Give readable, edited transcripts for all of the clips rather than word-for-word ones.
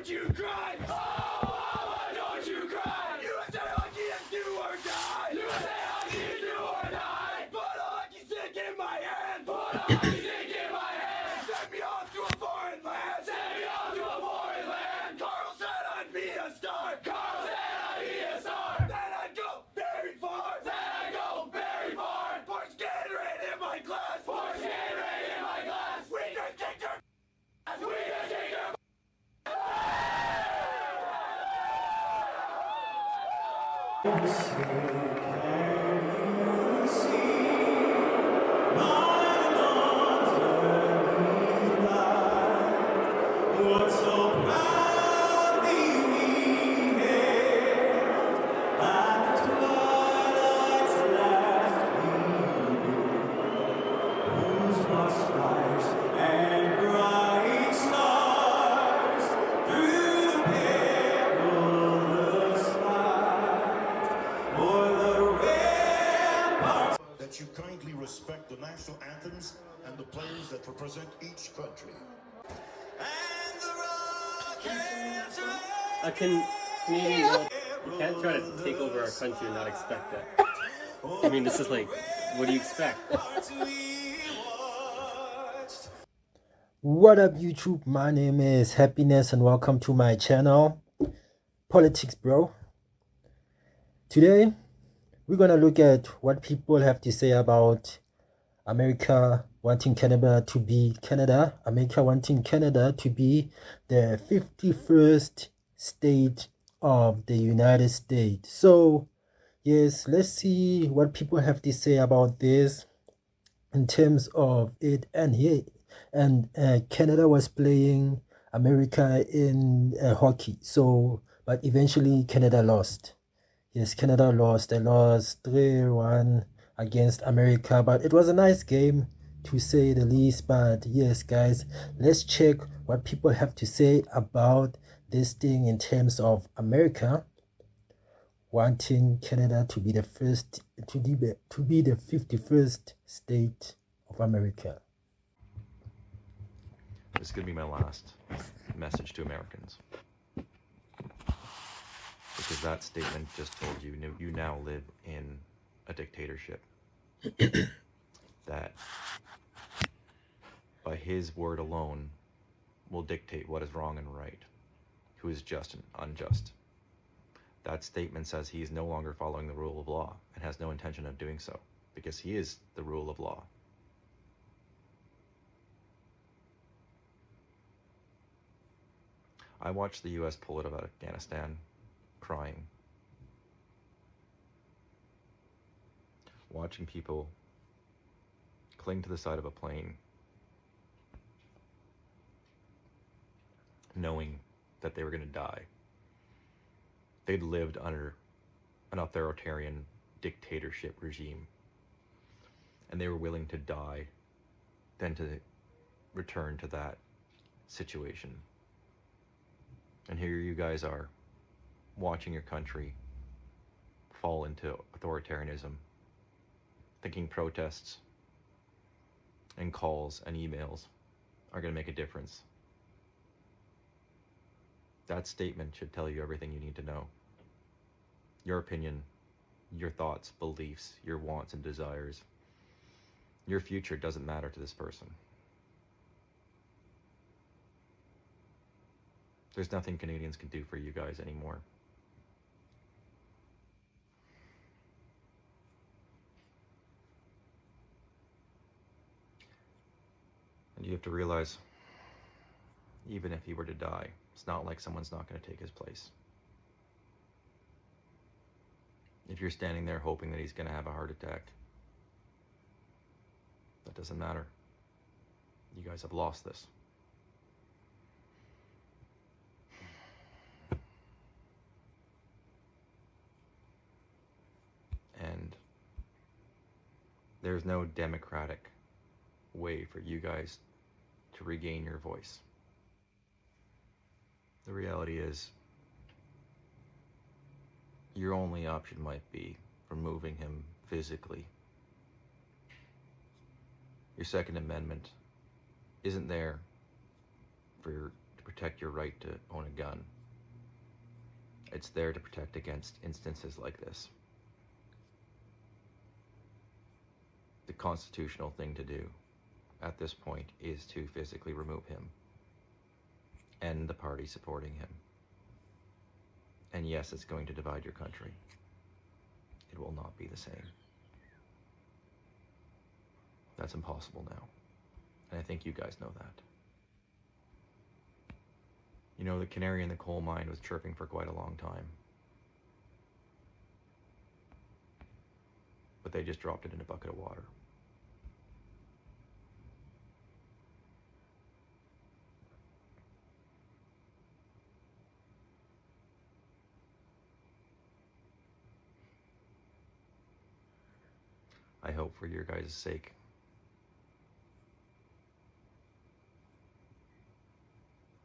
don't you cry! Oh, mama, don't you cry! USA hockey is do or die! USA hockey is do or die! Put a hockey stick in my hand! Put a hockey stick in my hand! Send me off to a foreign land! Send me off to a foreign land! Carl said I'd be a star! Carl said I'd be a star! Then I'd go very far! Then I'd go very far! Porsche Gatorade in my glass! Porsche Gatorade in my glass! We just kicked your ass! We just kicked your that you kindly respect the national anthems and the players that represent each country. A Canadian world, you can't try to take over our country and not expect that. I mean, this is like, what do you expect? What up YouTube, my name is Happiness and welcome to my channel, Politics Bro. Today, we're gonna look at what people have to say about America wanting Canada to be America wanting Canada to be the 51st state of the United States. So, yes, let's see what people have to say about this in terms of it. And Canada was playing America in hockey. So, but eventually Canada lost. Yes, Canada lost. They lost 3-1 against America, but it was a nice game to say the least. But yes, guys, let's check what people have to say about this thing in terms of America wanting Canada to be the first to be the 51st state of America. This is going to be my last message to Americans. Because that statement just told you, you now live in a dictatorship. That, by his word alone, will dictate what is wrong and right, who is just and unjust. That statement says he is no longer following the rule of law and has no intention of doing so, because he is the rule of law. I watched the U.S. pull out of Afghanistan crying. Watching people cling to the side of a plane, knowing that they were going to die. They'd lived under an authoritarian dictatorship regime, and they were willing to die than to return to that situation. And here you guys are, watching your country fall into authoritarianism, thinking protests and calls and emails are going to make a difference. That statement should tell you everything you need to know. Your opinion, your thoughts, beliefs, your wants and desires. Your future doesn't matter to this person. There's nothing Canadians can do for you guys anymore. And you have to realize, even if he were to die, it's not like someone's not going to take his place. If you're standing there hoping that he's going to have a heart attack, that doesn't matter. You guys have lost this. And there's no democratic way for you guys to regain your voice. The reality is, your only option might be removing him physically. Your Second Amendment isn't there to to protect your right to own a gun. It's there to protect against instances like this. The constitutional thing to do at this point is to physically remove him and the party supporting him. And yes, it's going to divide your country. It will not be the same. That's impossible now. And I think you guys know that. You know, the canary in the coal mine was chirping for quite a long time. But they just dropped it in a bucket of water. I hope for your guys' sake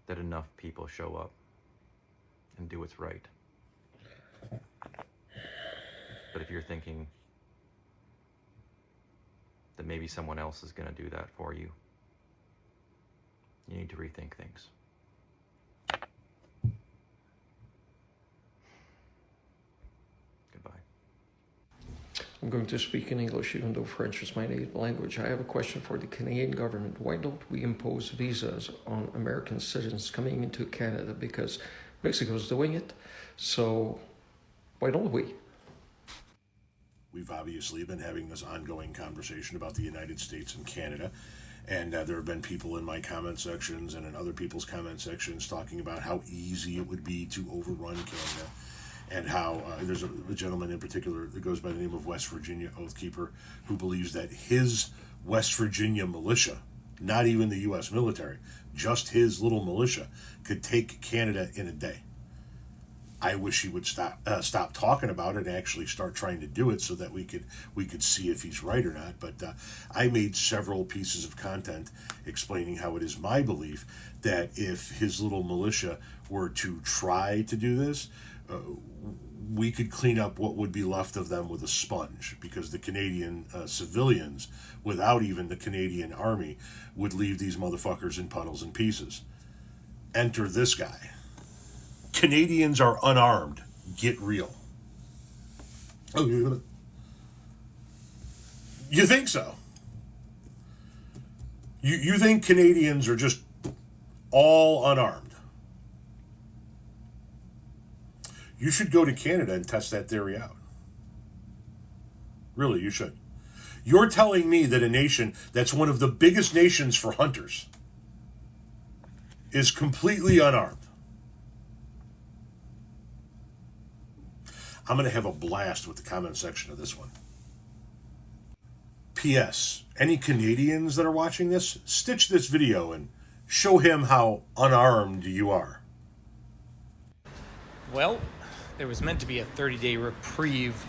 that enough people show up and do what's right. But if you're thinking that maybe someone else is going to do that for you, you need to rethink things. Goodbye. I'm going to speak in English, even though French is my native language. I have a question for the Canadian government. Why don't we impose visas on American citizens coming into Canada? Because Mexico's doing it, so why don't we? We've obviously been having this ongoing conversation about the United States and Canada, and there have been people in my comment sections and in other people's comment sections talking about how easy it would be to overrun Canada, and how there's a gentleman in particular that goes by the name of West Virginia Oathkeeper who believes that his West Virginia militia, not even the U.S. military, just his little militia, could take Canada in a day. I wish he would stop talking about it and actually start trying to do it so that we could see if he's right or not. But I made several pieces of content explaining how it is my belief that if his little militia were to try to do this, we could clean up what would be left of them with a sponge, because the Canadian civilians, without even the Canadian army, would leave these motherfuckers in puddles and pieces. Enter this guy. Canadians are unarmed. Get real. You think so? You think Canadians are just all unarmed? You should go to Canada and test that theory out. Really, you should. You're telling me that a nation that's one of the biggest nations for hunters is completely unarmed. I'm going to have a blast with the comment section of this one. P.S. Any Canadians that are watching this, stitch this video and show him how unarmed you are. Well, there was meant to be a 30-day reprieve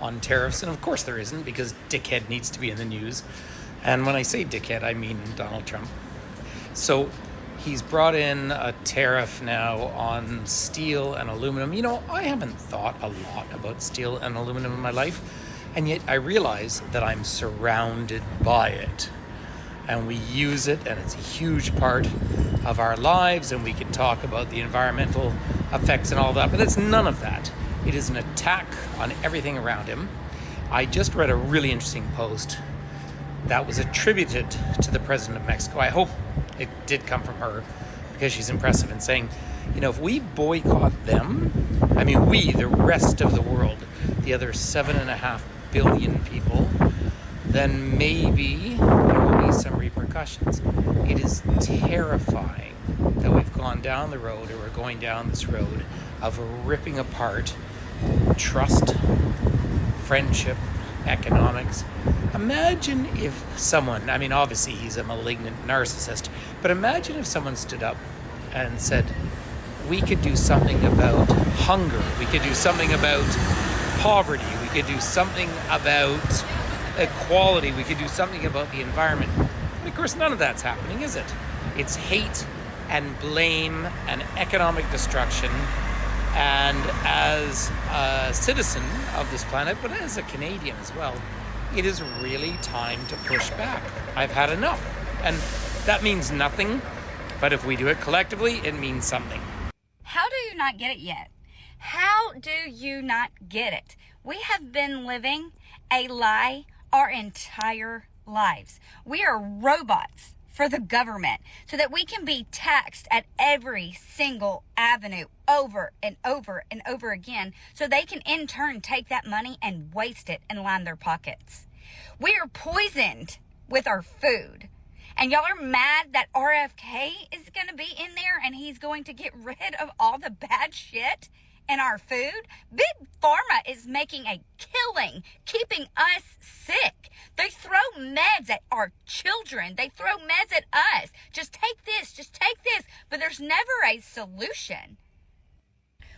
on tariffs, and of course there isn't, because dickhead needs to be in the news. And when I say dickhead, I mean Donald Trump. So he's brought in a tariff now on steel and aluminum. You know, I haven't thought a lot about steel and aluminum in my life, and yet I realize that I'm surrounded by it. And we use it, and it's a huge part of our lives, and we can talk about the environmental effects and all that, but it's none of that. It is an attack on everything around him. I just read a really interesting post that was attributed to the president of Mexico. I hope it did come from her, because she's impressive in saying, you know, if we boycott them, I mean we, the rest of the world, the other 7.5 billion people, then maybe there will be some repercussions. It is terrifying that we've gone down the road, or we're going down this road of ripping apart trust, friendship, economics. Imagine if someone, I mean obviously he's a malignant narcissist, but imagine if someone stood up and said, we could do something about hunger, we could do something about poverty, we could do something about equality, we could do something about the environment. And of course, none of that's happening, is it? It's hate and blame and economic destruction. And as a citizen of this planet, but as a Canadian as well, it is really time to push back. I've had enough. And that means nothing But if we do it collectively, it means something. How do you not get it yet? How do you not get it? We have been living a lie our entire lives. We are robots for the government so that we can be taxed at every single avenue over and over and over again so they can in turn take that money and waste it and line their pockets. We are poisoned with our food. And y'all are mad that RFK is going to be in there and he's going to get rid of all the bad shit in our food? Big Pharma is making a killing, keeping us sick. They throw meds at our children. They throw meds at us. Just take this, but there's never a solution.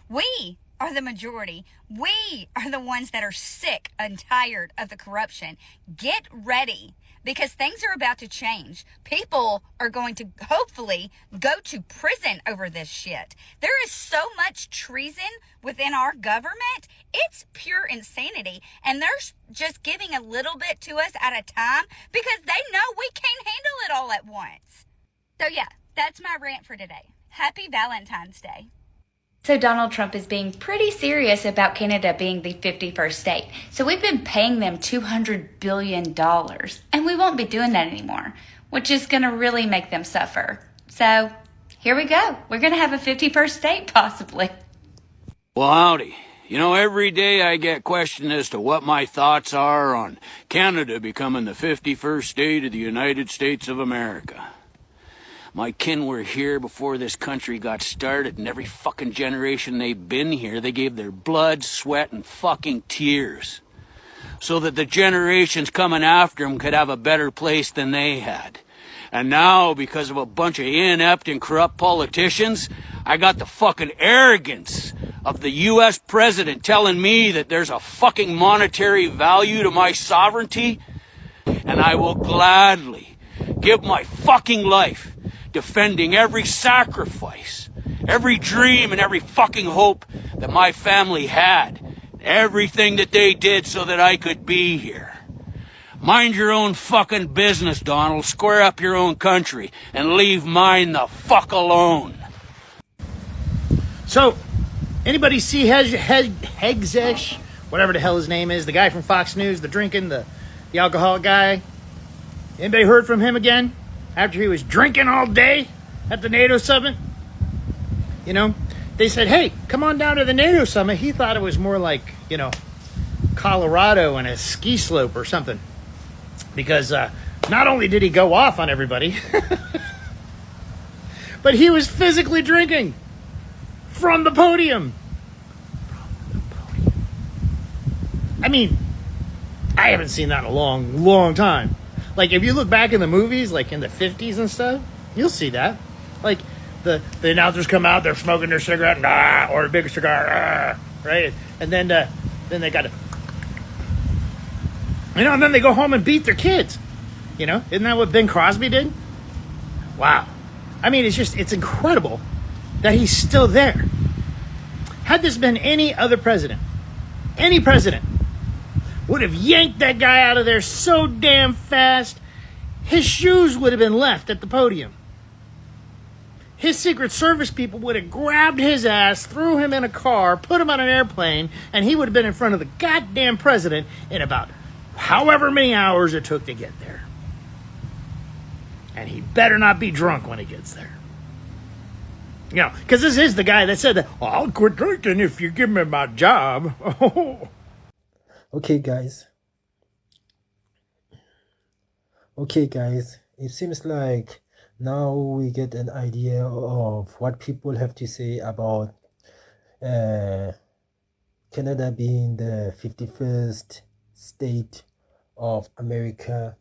We are the majority. We are the ones that are sick and tired of the corruption. Get ready. Because things are about to change. People are going to hopefully go to prison over this shit. There is so much treason within our government. It's pure insanity. And they're just giving a little bit to us at a time because they know we can't handle it all at once. So yeah, that's my rant for today. Happy Valentine's Day. So Donald Trump is being pretty serious about Canada being the 51st state. So we've been paying them $200 billion, and we won't be doing that anymore, which is going to really make them suffer. So here we go. We're going to have a 51st state, possibly. Well, howdy. You know, every day I get questioned as to what my thoughts are on Canada becoming the 51st state of the United States of America. My kin were here before this country got started, and every fucking generation they've been here, they gave their blood, sweat, and fucking tears so that the generations coming after them could have a better place than they had. And now, because of a bunch of inept and corrupt politicians, I got the fucking arrogance of the U.S. president telling me that there's a fucking monetary value to my sovereignty, and I will gladly give my fucking life defending every sacrifice, every dream, and every fucking hope that my family had. Everything that they did so that I could be here. Mind your own fucking business, Donald. Square up your own country and leave mine the fuck alone. So, anybody see Hegzesh, whatever the hell his name is, the guy from Fox News, the drinking, the alcoholic guy? Anybody heard from him again? After he was drinking all day at the NATO summit? You know, they said, hey, come on down to the NATO summit. He thought it was more like, you know, Colorado and a ski slope or something. Because not only did he go off on everybody, but he was physically drinking from the podium. I mean, I haven't seen that in a long, long time. Like, if you look back in the movies, like in the 50s and stuff, you'll see that. Like, the announcers come out, they're smoking their cigarette, or a big cigar, right? And then they got to, you know, and then they go home and beat their kids. You know, isn't that what Ben Crosby did? Wow. I mean, it's incredible that he's still there. Had this been any other president, any president would have yanked that guy out of there so damn fast, his shoes would have been left at the podium. His Secret Service people would have grabbed his ass, threw him in a car, put him on an airplane, and he would have been in front of the goddamn president in about however many hours it took to get there. And he better not be drunk when he gets there. You know, because this is the guy that said that, oh, I'll quit drinking if you give me my job. Okay, guys. It seems like now we get an idea of what people have to say about Canada being the 51st state of America.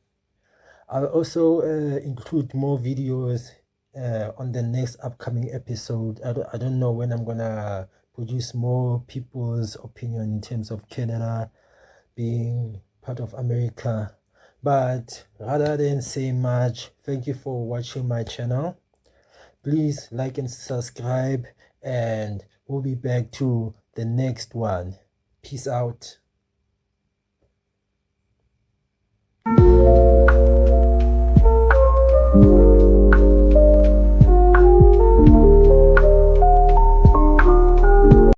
I'll also include more videos on the next upcoming episode. I don't know when I'm gonna produce more people's opinion in terms of Canada being part of America. But rather than say much, thank you for watching my channel. Please like and subscribe, and we'll be back to the next one. Peace out.